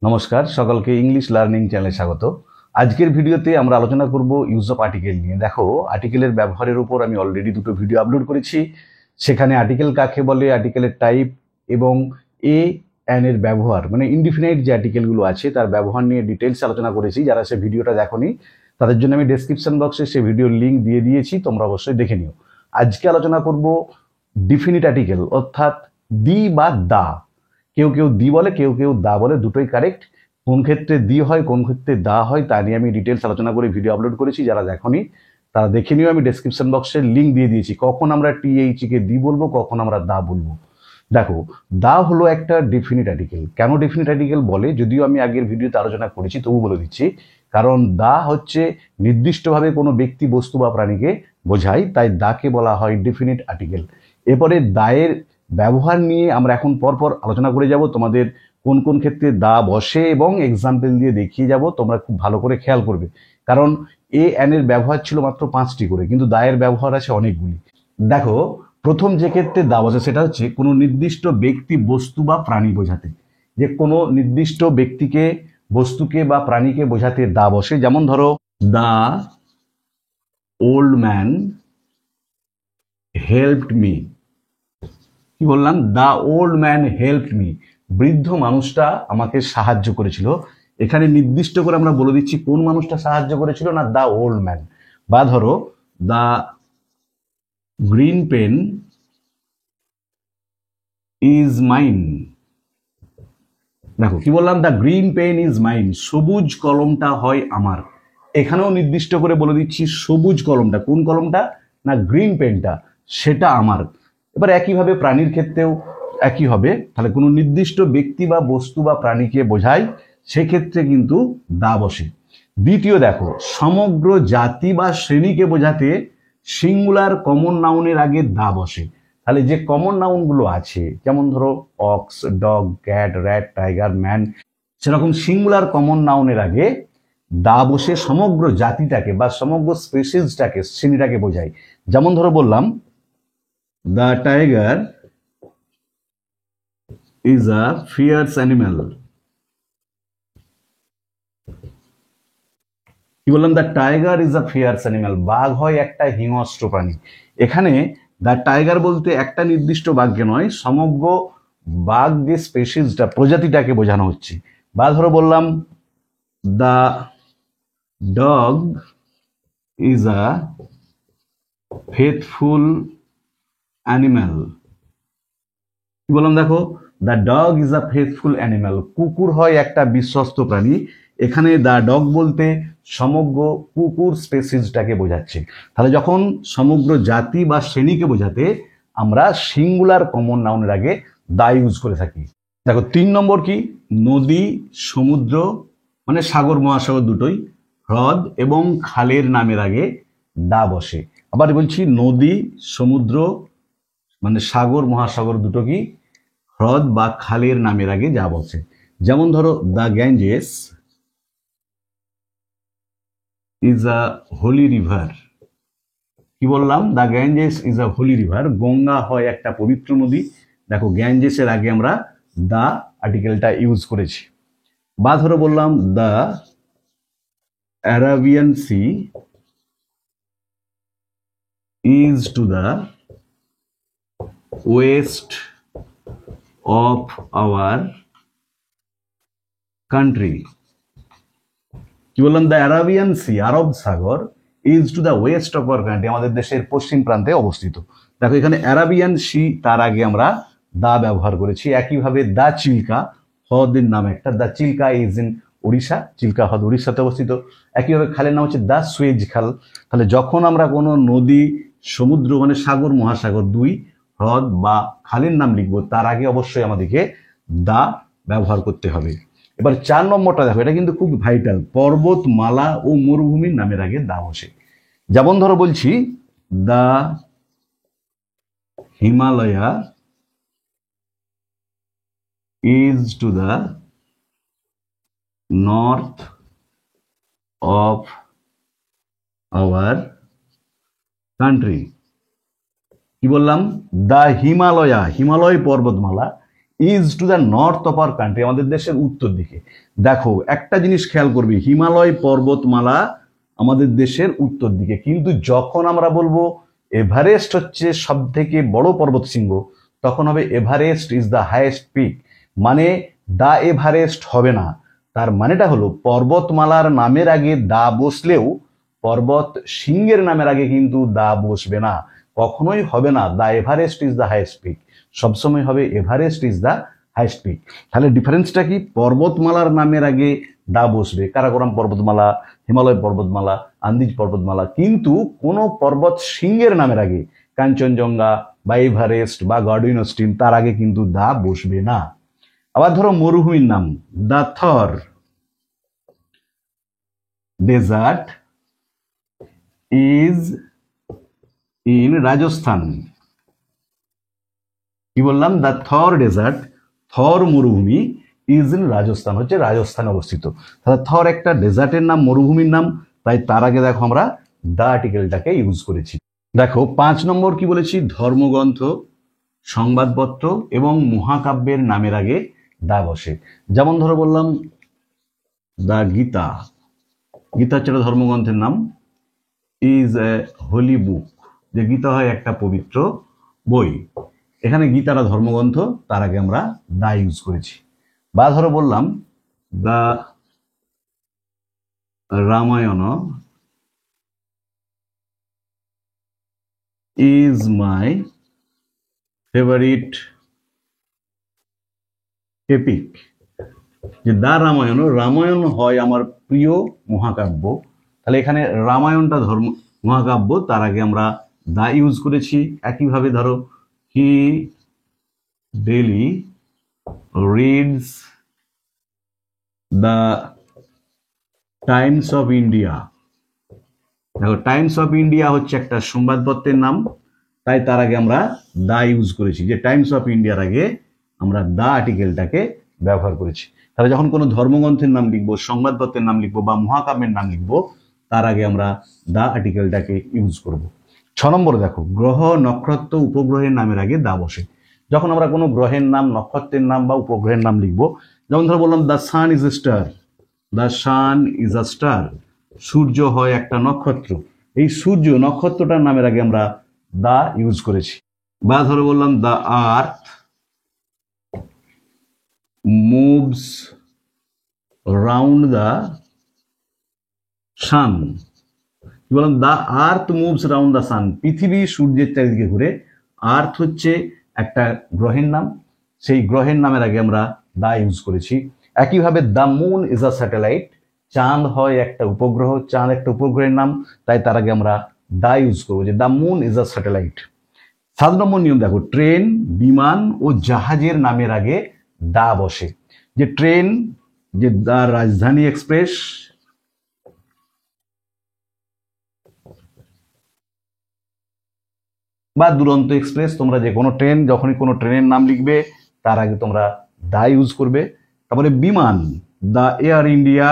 নমস্কার সকলকে English learning চ্যানেলে স্বাগত। আজকের ভিডিওতে আমরা আলোচনা করব ইউজ অফ আর্টিকেল নিয়ে। দেখো, আর্টিকেলের ব্যবহারের উপর আমি অলরেডি দুটো ভিডিও আপলোড করেছি। সেখানে আর্টিকেল কাকে বলে, আর্টিকেলের টাইপ এবং এ অ্যান এর ব্যবহার, মানে ইনডিফিনাইট যে আর্টিকেলগুলো আছে তার ব্যবহার নিয়ে ডিটেলস আলোচনা করেছি। যারা সে ভিডিওটা দেখোনি তাদের জন্য আমি ডেসক্রিপশন বক্সে সে ভিডিওর লিঙ্ক দিয়ে দিয়েছি, তোমরা অবশ্যই দেখে নিও। আজকে আলোচনা করব ডিফিনিট আর্টিকেল, অর্থাৎ দি বা দা। কেউ কেউ দি বলে, কেউ কেউ দা বলে, দুটোই কারেক্ট। কোন ক্ষেত্রে দি হয়, কোন ক্ষেত্রে দা হয়, তা নিয়ে আমি ডিটেলস আলোচনা করে ভিডিও আপলোড করেছি। যারা দেখোনি তারা দেখে নিও, আমি ডেসক্রিপশন বক্সে লিঙ্ক দিয়ে দিয়েছি। কখন আমরা টিএইচ কে দি বলবো, কখন আমরা দা বলবো। দেখো, দা হলো একটা ডেফিনিট আর্টিকেল। কেন ডেফিনিট আর্টিকেল বলে, যদিও আমি আগের ভিডিওতে আলোচনা করেছি, তবু বলে দিচ্ছি। কারণ দা হচ্ছে নির্দিষ্টভাবে কোনো ব্যক্তি, বস্তু বা প্রাণীকে বোঝায়, তাই দাকে বলা হয় ডেফিনিট আর্টিকেল। এরপরে দায়ের ব্যবহার নিয়ে আমরা এখন পরপর আলোচনা করে যাব। তোমাদের কোন কোন ক্ষেত্রে দা বসে এবং এক্সাম্পল দিয়ে দেখিয়ে যাব, তোমরা খুব ভালো করে খেয়াল করবে। কারণ এ অ্যান এর ব্যবহার ছিল মাত্র 5টি করে, কিন্তু দায়ের ব্যবহার আছে অনেকগুলি। দেখো, প্রথম যে ক্ষেত্রে দা বসে সেটা হচ্ছে কোনো নির্দিষ্ট ব্যক্তি, বস্তু বা প্রাণী বোঝাতে। যে কোনো নির্দিষ্ট ব্যক্তিকে, বস্তুকে বা প্রাণীকে বোঝাতে দা বসে। যেমন ধরো, the old man helped me. কি বললাম? The old man helped me, বৃদ্ধ মানুষটা আমাকে সাহায্য করেছিল। এখানে নির্দিষ্ট করে আমরা বলে দিচ্ছি কোন মানুষটা সাহায্য করেছিল, না দা ওল্ড ম্যান। বা ধরো, দা গ্রিন পেন ইজ মাইন। দেখো কি বললাম, দা গ্রিন পেন ইজ মাইন, সবুজ কলমটা হয় আমার। এখানেও নির্দিষ্ট করে বলে দিচ্ছি সবুজ কলমটা, কোন কলমটা, না গ্রিন পেনটা, সেটা আমার। এবার একইভাবে প্রাণীর ক্ষেত্রেও একই হবে। তাহলে কোনো নির্দিষ্ট ব্যক্তি বা বস্তু বা প্রাণীকে বোঝায়, সেক্ষেত্রে কিন্তু দা বসে। দ্বিতীয়, দেখো, সমগ্র জাতি বা শ্রেণীকে বোঝাতে সিঙ্গুলার কমন নাউনের আগে দা বসে। তাহলে যে কমন নাউনগুলো আছে, যেমন ধরো ox, dog, cat, rat, tiger, man, সেরকম সিঙ্গুলার কমন নাউনের আগে দা বসে সমগ্র জাতিটাকে বা সমগ্র স্পেসিসটাকে, শ্রেণীটাকে বোঝায়। যেমন ধরো বললাম, the tiger is a fierce animal. কি বললাম? The tiger is a fierce animal, বাঘ হয় একটা হিংস্র প্রাণী। এখানে দ্য টাইগার বলতে একটা নির্দিষ্ট বাঘকে নয়, সমগ্র বাঘ যে স্পেসিসটা, প্রজাতিটাকে বোঝানো হচ্ছে। বা ধরো বললাম, the dog is a faithful animal. কি বললাম? দেখো, the dog is a faithful animal, কুকুর হয় একটা বিশ্বস্ত প্রাণী। এখানে দ্য ডগ বলতে সমগ্র কুকুর স্পেসিসটাকে বোঝাচ্ছে। তাহলে যখন সমগ্র জাতি বা শ্রেণীকে বোঝাতে আমরা সিঙ্গুলার কমন নাউনের আগে দা ইউজ করে থাকি। দেখো 3 নম্বর কি, নদী, সমুদ্র মানে সাগর মহাসাগর দুটোই, হ্রদ এবং খালের নামের আগে দা বসে। আবার বলছি, নদী, সমুদ্র মানে সাগর মহাসাগর দুটো কি, হ্রদ বা খালের নামের আগে যা বসে। যেমন ধরো, the Ganges is a holy river. কি বললাম? The Ganges is a holy river, Ganga হয় একটা পবিত্র নদী। দেখো, গ্যাঞ্জেসের আগে আমরা দা আর্টিকেলটা ইউজ করেছি। বা ধরো বললাম, the Arabian sea is to the west of our country. কি বললাম? দ্য অ্যারাবিয়ান সি, আরব সাগর, is to the west of our country, আমাদের দেশের পশ্চিম প্রান্তে অবস্থিত। দেখো, এখানে অ্যারাবিয়ান সি, তার আগে আমরা দা ব্যবহার করেছি। একইভাবে দ্য চিল্কা, হ্রদের নাম একটা, the Chilka is in Orissa, Chilka হ্রদ উড়িষ্যাতে অবস্থিত। একইভাবে খালের নাম হচ্ছে দ্য সুয়েজ খাল। তাহলে যখন আমরা কোনো নদী, সমুদ্র মানে সাগর মহাসাগর, দুই হ্রদ বা খালের নাম লিখবো, তার আগে অবশ্যই আমাদেরকে দা ব্যবহার করতে হবে। এবার 4 নম্বরটা দেখো, এটা কিন্তু খুব ভাইটাল, পর্বতমালা ও মরুভূমির নামের আগে দা বসে। যেমন ধরো বলছি, the Himalaya is to the north of our country. কি বললাম? দা হিমালয়া, হিমালয় পর্বতমালা, is to the north of our country, আমাদের দেশের উত্তর দিকে। দেখো একটা জিনিস খেয়াল করবি, হিমালয় পর্বতমালা আমাদের দেশের উত্তর দিকে, কিন্তু যখন আমরা বলবো এভারেস্ট হচ্ছে সব থেকে বড় পর্বত শৃঙ্গ, তখন হবে Everest is the highest pick, মানে দা এভারেস্ট হবে না। তার মানেটা হলো পর্বতমালার নামের আগে দা বসলেও পর্বত শৃঙ্গের নামের আগে কিন্তু দা বসবে না, কখনোই হবে না the Everest is the highest peak, সবসময় হবে Everest is the highest peak. তাহলে ডিফারেন্সটা কি? পর্বতমালার নামের আগে দা বসবে, কারাকোরাম পর্বতমালা, হিমালয় পর্বতমালা, আন্দিজ পর্বতমালা, কিন্তু কোনো পর্বত শৃঙ্গের নামের আগে কাঞ্চনজঙ্ঘা বা এভারেস্ট বা গডউইন অস্টিন, তার আগে কিন্তু দা বসবে না। আবার ধরো মরুভূমির নাম, the Thar desert is in Rajasthan. কি বললাম? দ্য থর ডেজার্ট, থর মরুভূমি ইজ ইন রাজস্থান, হচ্ছে রাজস্থানে অবস্থিত। তাহলে থর একটা ডেজার্টের নাম, মরুভূমির নাম, তাই তার আগে দেখো আমরা দা আর্টিকেলটাকে ইউজ করেছি। দেখো 5 নম্বর কি বলেছি? ধর্মগ্রন্থ, সংবাদপত্র এবং মহাকাব্যের নামের আগে দা বসে। যেমন ধরো বললাম দা গীতা, গীতা হচ্ছে একটা ধর্মগ্রন্থের নাম, ইজ এ হোলি বুক, যে গীতা হয় একটা পবিত্র বই, এখানে গীতাটা ধর্মগ্রন্থ, তার আগে আমরা দা ইউজ করেছি। বা ধরো বললাম the Ramayana is my favourite epic, যে দা রামায়ণ, রামায়ণ হয় আমার প্রিয় মহাকাব্য, তাহলে এখানে রামায়ণটা ধর্ম মহাকাব্য, তার আগে আমরা দা ইউজ করেছি। একইভাবে ধরো he daily reads the Times of India, দেখো টাইমস অফ ইন্ডিয়া হচ্ছে একটা সংবাদপত্রের নাম, তাই তার আগে আমরা দা ইউজ করেছি, যে টাইমস অফ ইন্ডিয়ার আগে আমরা দা আর্টিকেলটাকে ব্যবহার করেছি। তাহলে যখন কোনো ধর্মগ্রন্থের নাম লিখবো, সংবাদপত্রের নাম লিখবো বা মহাকাব্যের নাম লিখবো, তার আগে আমরা দা আর্টিকেলটাকে ইউজ করব। 6 নম্বরে দেখো গ্রহ, নক্ষত্র, উপগ্রহের নামের আগে দা বসে। যখন আমরা কোনো গ্রহের নাম, নক্ষত্রের নাম বা উপগ্রহের নাম লিখবো, যেমন ধরো বললাম the sun is a star, the sun is a star, সূর্য হয় একটা নক্ষত্র, এই সূর্য নক্ষত্রটার নামের আগে আমরা দা ইউজ করেছি। বা ধরো বললাম the earth moves round the sun, কি বললাম? The earth moves round the sun, পৃথিবী সূর্যের চারিদিকে ঘুরে। আর্থ হচ্ছে একটা গ্রহের নাম, সেই গ্রহের নামের আগে আমরা দা ইউজ করেছি। একইভাবে the moon is a satellite, চাঁদ হয় একটা উপগ্রহ, চাঁদ একটা উপগ্রহের নাম, তাই তার আগে আমরা দা ইউজ করবো, যে the moon is a satellite. 7 নম্বর নিয়ম দেখো, ট্রেন, বিমান ও জাহাজের নামের আগে দা বসে। যে ট্রেন, যে দা রাজধানী এক্সপ্রেস, বা দুরন্ত এক্সপ্রেস, তোমরা যে কোনো ট্রেন, যখনই কোনো ট্রেনের নাম লিখবে তার আগে তোমরা দা ইউজ করবে। তারপরে বিমান, দা এয়ার ইন্ডিয়া,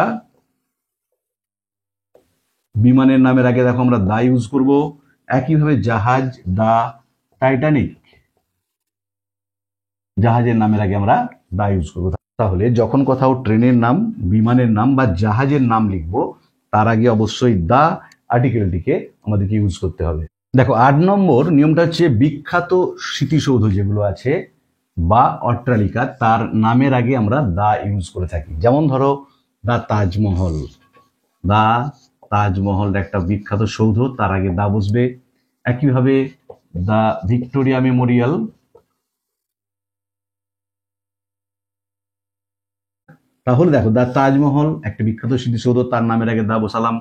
বিমানের নামের আগে দেখো আমরা দা ইউজ করব। একইভাবে জাহাজ, দা টাইটানিক, জাহাজের নামের আগে আমরা দা ইউজ করব। তাহলে যখন কোথাও ট্রেনের নাম, বিমানের নাম বা জাহাজের নাম লিখবো, তার আগে অবশ্যই দা আর্টিকেলটিকে আমাদেরকে ইউজ করতে হবে। দেখো 8 নম্বর নিয়মটা হচ্ছে বিখ্যাত স্মৃতিসৌধ যেগুলো আছে বা অট্টালিকা, তার নামের আগে আমরা দা ইউজ করে থাকি। যেমন ধরো দা তাজমহল, দা তাজমহল একটা বিখ্যাত সৌধ, তার আগে দা বসবে। একইভাবে দা ভিক্টোরিয়া মেমোরিয়াল, তাহলে দেখো দা তাজমহল একটা বিখ্যাত স্মৃতিসৌধ, তার নামের আগে দা বসালাম।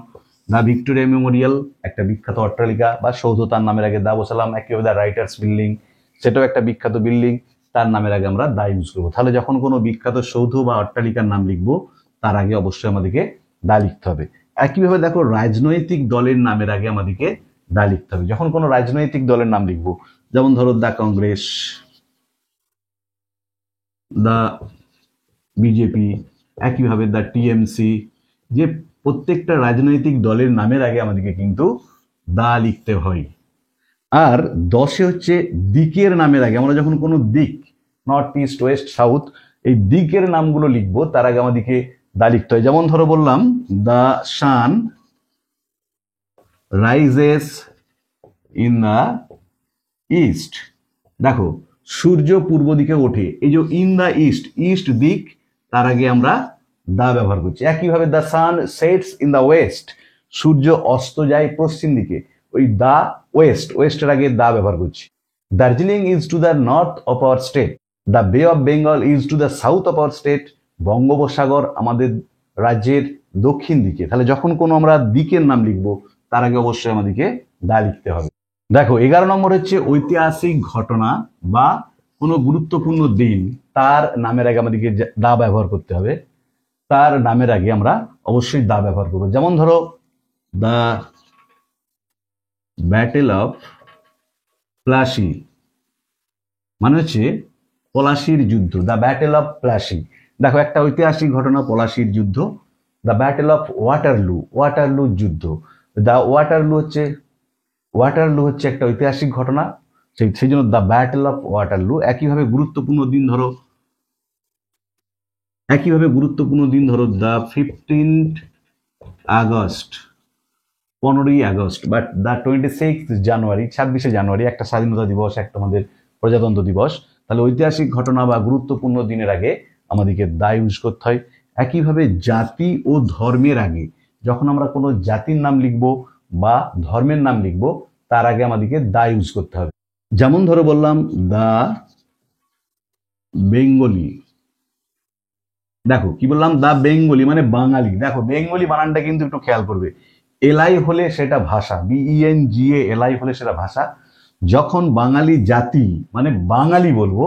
দা ভিক্টোরিয়া মেমোরিয়াল একটা বিখ্যাত অট্টালিকা বা সৌধ, তার নামের আগে দা বসালাম। একইভাবে দা রাইটার্স বিল্ডিং, সেটাও একটা বিখ্যাত বিল্ডিং, তার নামের আগে আমরা দা ইউজ করবো। তাহলে যখন কোনো বিখ্যাত সৌধ বা অট্টালিকার নাম লিখবো, তার আগে অবশ্যই আমাদেরকে দা লিখতে হবে। একইভাবে দেখো রাজনৈতিক দলের নামের আগে আমাদেরকে দা লিখতে হবে। যখন কোনো রাজনৈতিক দলের নাম লিখবো, যেমন ধরো দা কংগ্রেস, দা বিজেপি, একইভাবে দা টিএমসি, যে প্রত্যেকটা রাজনৈতিক দলের নামের আগে আমাদেরকে কিন্তু দা লিখতে হয়। আর 10 হচ্ছে দিকের নামের আগে, আমরা যখন কোনো দিক নর্থ ইস্ট, ওয়েস্ট, সাউথ, এই দিকের নামগুলো লিখবো তার আগে আমাদেরকে দা লিখতে হয়। যেমন ধরো বললাম the sun rises in the east. দেখো সূর্য পূর্ব দিকে ওঠে, এই যে ইন দ্য ইস্ট, ইস্ট দিক, তার আগে আমরা দা ব্যবহার করছি। একইভাবে the sun sets in the west, সূর্য অস্ত যায় পশ্চিম দিকে, ওই দা ওয়েস্ট, ওয়েস্টের আগে দা ব্যবহার করছি। Darjeeling is to the north of our state, the Bay of Bengal is to the south of our state, বঙ্গোপসাগর আমাদের রাজ্যের দক্ষিণ দিকে। তাহলে যখন কোনো আমরা দিকের নাম লিখবো তার আগে অবশ্যই আমাদেরকে দা লিখতে হবে। দেখো 11 নম্বর হচ্ছে ঐতিহাসিক ঘটনা বা কোনো গুরুত্বপূর্ণ দিন, তার নামের আগে আমাদেরকে দা ব্যবহার করতে হবে। তার নামের আগে আমরা অবশ্যই দা ব্যবহার করবো। যেমন ধরো দ্য ব্যাটেল অফ প্লাসি, মানে হচ্ছে পলাশির যুদ্ধ, দ্য ব্যাটেল অফ প্লাসি। দেখো একটা ঐতিহাসিক ঘটনা পলাশির যুদ্ধ, the battle of Waterloo, Waterloo যুদ্ধ। দ্য ওয়াটারলু হচ্ছে একটা ঐতিহাসিক ঘটনা, সেই জন্য দ্য ব্যাটেল অফ ওয়াটারলু। একইভাবে গুরুত্বপূর্ণ দিন ধরো দ্য 15th আগস্ট, 15ই আগস্ট, বাট দ্য 26th জানুয়ারি, 26শে জানুয়ারি একটা স্বাধীনতা দিবস, একটা আমাদের প্রজাতন্ত্র দিবস। তাহলে ঐতিহাসিক ঘটনা বা গুরুত্বপূর্ণ দিনের আগে আমাদেরকে দা ইউজ করতে হয়। একইভাবে জাতি ও ধর্মের আগে, যখন আমরা কোনো জাতির নাম লিখব বা ধর্মের নাম লিখব তার আগে আমাদেরকে দা ইউজ করতে হবে। যেমন ধরো বললাম দা বেঙ্গলি। দেখো কি বললাম, দা বেঙ্গলি মানে বাঙালি। দেখো বেঙ্গলি বানানটা কিন্তু একটু খেয়াল করবে, এলআই হলে সেটা ভাষা, BENGA এলআই হলে সেটা ভাষা। যখন বাঙালি জাতি মানে বাঙালি বলবো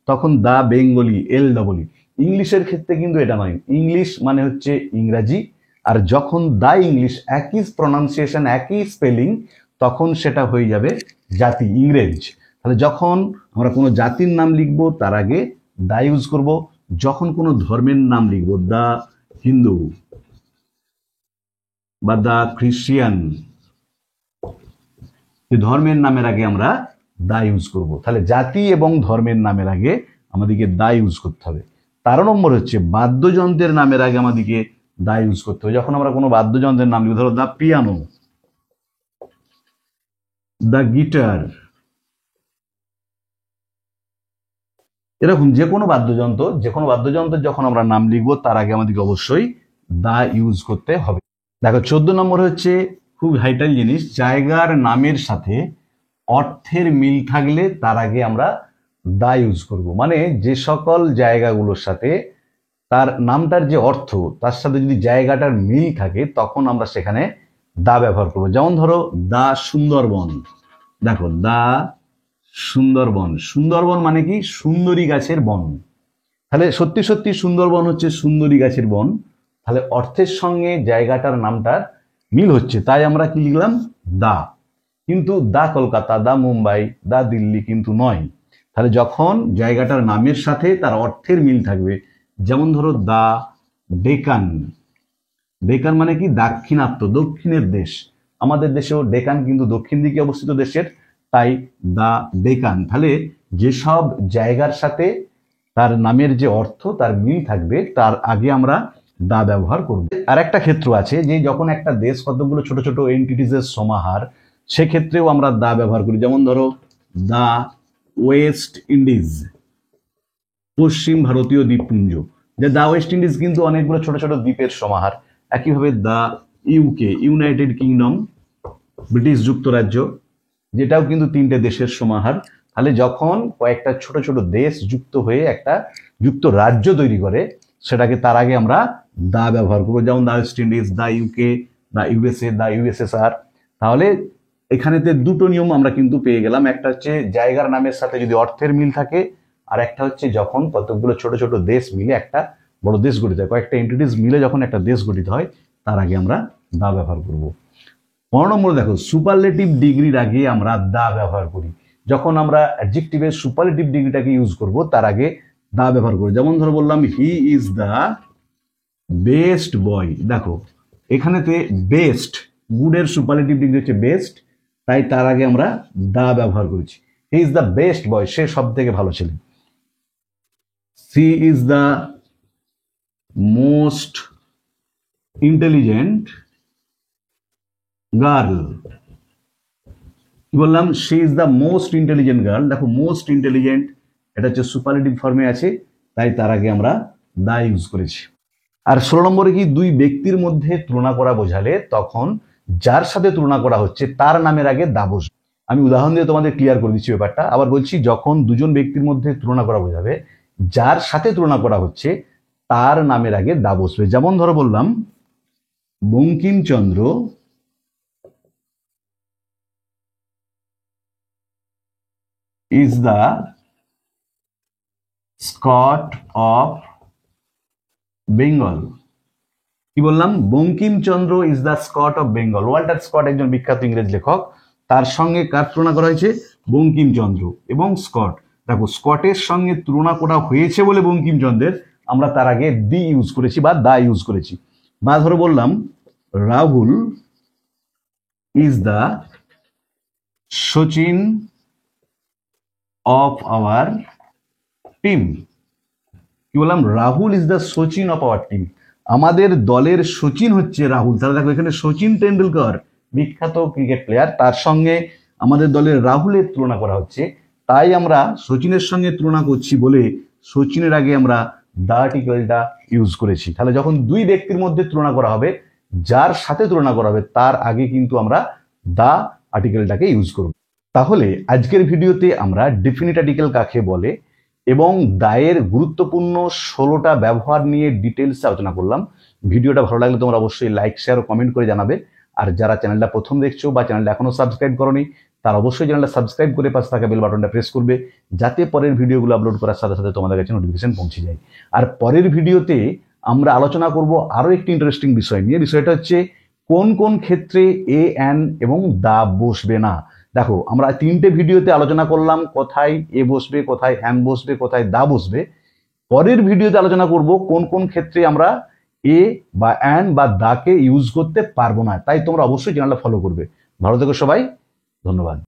তখন দা বেঙ্গলি, LEE। ইংলিশের ক্ষেত্রে কিন্তু এটা নয়, ইংলিশ মানে হচ্ছে ইংরাজি, আর যখন দা ইংলিশ, একই প্রনাউন্সিয়েশন, একই স্পেলিং, তখন সেটা হয়ে যাবে জাতি, ইংরেজ। তাহলে যখন আমরা কোনো জাতির নাম লিখবো তার আগে দা ইউজ করব। যখন কোনো ধর্মের নাম লিখবো, দা হিন্দু বা দা খ্রিস্টিয়ান, ধর্মের নামের আগে আমরা দা ইউজ করব। তাহলে জাতি এবং ধর্মের নামের আগে আমাদেরকে দা ইউজ করতে হবে। 13 নম্বর হচ্ছে বাদ্যযন্ত্রের নামের আগে আমাদেরকে দা ইউজ করতে হবে। যখন আমরা কোনো বাদ্যযন্ত্রের নাম লিখব, ধরো দা পিয়ানো, দা গিটার, এরকম যে কোনো বাদ্যযন্ত্রের যখন আমরা নাম লিখবো তার আগে আমাদেরকে অবশ্যই দা ইউজ করতে হবে। দেখো 14 নম্বর হচ্ছে খুব ভাইটাল জিনিস, জায়গার নামের সাথে অর্থের মিল থাকলে তার আগে আমরা দা ইউজ করব। মানে যে সকল জায়গাগুলোর সাথে তার নামটার যে অর্থ, তার সাথে যদি জায়গাটার মিল থাকে তখন আমরা সেখানে দা ব্যবহার করব। যেমন ধরো দা সুন্দরবন। দেখো দা সুন্দরবন, সুন্দরবন মানে কি সুন্দরী গাছের বন। তাহলে সত্যি সত্যি সুন্দরবন হচ্ছে সুন্দরী গাছের বন, তাহলে অর্থের সঙ্গে জায়গাটার নামটার মিল হচ্ছে, তাই আমরা কি লিখলাম দা। কিন্তু দা কলকাতা, দা মুম্বাই, দা দিল্লি কিন্তু নয়। তাহলে যখন জায়গাটার নামের সাথে তার অর্থের মিল থাকবে, যেমন ধরো দা ডেকান, ডেকান মানে কি দাক্ষিণাত্য, দক্ষিণের দেশ। আমাদের দেশেও ডেকান কিন্তু দক্ষিণ দিকে অবস্থিত দেশের, তাই দা ডেকান। তাহলে যেসব জায়গার সাথে তার নামের যে অর্থ তার মিল থাকবে তার আগে আমরা দা ব্যবহার করব। আর একটা ক্ষেত্র আছে যে যখন একটা দেশ কতগুলো ছোট ছোট এন্টিটিজের সমাহার, সেক্ষেত্রেও আমরা দা ব্যবহার করি। যেমন ধরো দা ওয়েস্ট ইন্ডিজ, পশ্চিম ভারতীয় দ্বীপপুঞ্জ। যে দা ওয়েস্ট ইন্ডিজ কিন্তু অনেকগুলো ছোট ছোট দ্বীপের সমাহার। একইভাবে দা ইউকে, ইউনাইটেড কিংডম, ব্রিটিশ যুক্তরাজ্য, যেটাও কিন্তু 3টে দেশের সমাহার। তাহলে যখন কয়েকটা ছোট ছোট দেশ যুক্ত হয়ে একটা যুক্তরাজ্য তৈরি করে, সেটাকে তার আগে আমরা দা ব্যবহার করবো। যেমন দা ওয়েস্ট ইন্ডিজ, দা ইউকে, দা ইউএসএ, দা USSR। তাহলে এখানেতে দুটো নিয়ম আমরা কিন্তু পেয়ে গেলাম, একটা হচ্ছে জায়গার নামের সাথে যদি অর্থের মিল থাকে, আর একটা হচ্ছে যখন কতগুলো ছোট ছোট দেশ মিলে একটা বড় দেশ গঠিত হয়, কয়েকটা এন্টিটিস মিলে যখন একটা দেশ গঠিত হয় তার আগে আমরা দা ব্যবহার করব। 15 নম্বর দেখো সুপারলেটিভ ডিগ্রির আগে আমরা দা ব্যবহার করি। যখন আমরা অ্যাডজেক্টিভের সুপারলেটিভ ডিগ্রিটাকে ইউজ করব তার আগে দা ব্যবহার করি। যেমন ধরো বললাম he is the best boy. দেখো এখানেতে বেস্ট, গুডের সুপারলেটিভ ডিগ্রি হচ্ছে বেস্ট, তাই তার আগে আমরা দা ব্যবহার করেছি। He is the best boy, সে সব থেকে ভালো ছেলে। she is the most intelligent girl। কি বললাম? she is the most intelligent girl। দেখো most intelligent এটা হচ্ছে সুপারলেটিভ ফর্মে আছে, তাই তার আগে আমরা দা ইউজ করেছি। আর 16 নম্বরে কি, দুই ব্যক্তির মধ্যে তুলনা করা বোঝালে তখন যার সাথে তুলনা করা হচ্ছে তার নামের আগে দা বসবে। আমি উদাহরণ দিয়ে তোমাদের ক্লিয়ার করে দিচ্ছি ব্যাপারটা। আবার বলছি, যখন দুজন ব্যক্তির মধ্যে তুলনা করা বোঝাবে, যার সাথে তুলনা করা হচ্ছে তার নামের আগে দা বসবে। যেমন ধরো বললাম, Bankimchandra is the Scot of Bengal. কি বললাম? Bankimchandra is the Scott of Bengal. Walter Scott একজন বিখ্যাত ইংরেজ লেখক, তার সঙ্গে কার তুলনা করা হয়েছে? বঙ্কিমচন্দ্র এবং স্কট। দেখো, স্কটের সঙ্গে তুলনা করা হয়েছে বলে বঙ্কিমচন্দ্রের আমরা তার আগে দি ইউজ করেছি বা দা ইউজ করেছি। বা ধরো বললাম, Rahul is the Sachin of our team. কি বললাম? Rahul is the Sachin of our team. আমাদের দলের সচিন হচ্ছে রাহুল। তাহলে দেখো, এখানে সচিন টেন্ডুলকর বিখ্যাত ক্রিকেট প্লেয়ার, তার সঙ্গে আমাদের দলের রাহুলের তুলনা করা হচ্ছে, তাই আমরা সচিনের সঙ্গে তুলনা করছি বলে সচিনের আগে আমরা দা আর্টিকেলটা ইউজ করেছি। তাহলে যখন দুই ব্যক্তির মধ্যে তুলনা করা হবে, যার সাথে তুলনা করা হবে তার আগে কিন্তু আমরা দা আর্টিকেলটাকে ইউজ করব। তাহলে আজকের ভিডিওতে আমরা ডেফিনিট আর্টিকেল কাকে বলে এবং দায়ের গুরুত্বপূর্ণ 16টা ব্যবহার নিয়ে ডিটেলসে আলোচনা করলাম। ভিডিওটা ভালো লাগলে তোমরা অবশ্যই লাইক, শেয়ার ও কমেন্ট করে জানাবে। আর যারা চ্যানেলটা প্রথম দেখছো বা চ্যানেলটা এখনো সাবস্ক্রাইব করোনি, তারা অবশ্যই চ্যানেলটা সাবস্ক্রাইব করে পাশে থাকা বেল বাটনটা প্রেস করবে, যাতে পরের ভিডিওগুলো আপলোড করার সাথে সাথে তোমাদের কাছে নোটিফিকেশন পৌঁছে যায়। আর পরের ভিডিওতে আমরা আলোচনা করব আরো একটি ইন্টারেস্টিং বিষয় নিয়ে। বিষয়টা হচ্ছে কোন কোন ক্ষেত্রে এ, অ্যান এবং দা বসবে না। দেখো, আমরা 3টে ভিডিওতে আলোচনা করলাম কোথায় এ বসবে, কোথায় অ্যান বসবে, কোথায় দা বসবে। পরের ভিডিওতে আলোচনা করব কোন কোন ক্ষেত্রে আমরা এ বা অ্যান বা দাকে ইউজ করতে পারবো না। তাই তোমরা অবশ্যই চ্যানেলটা ফলো করবে। ভালো থেকো সবাই, ধন্যবাদ।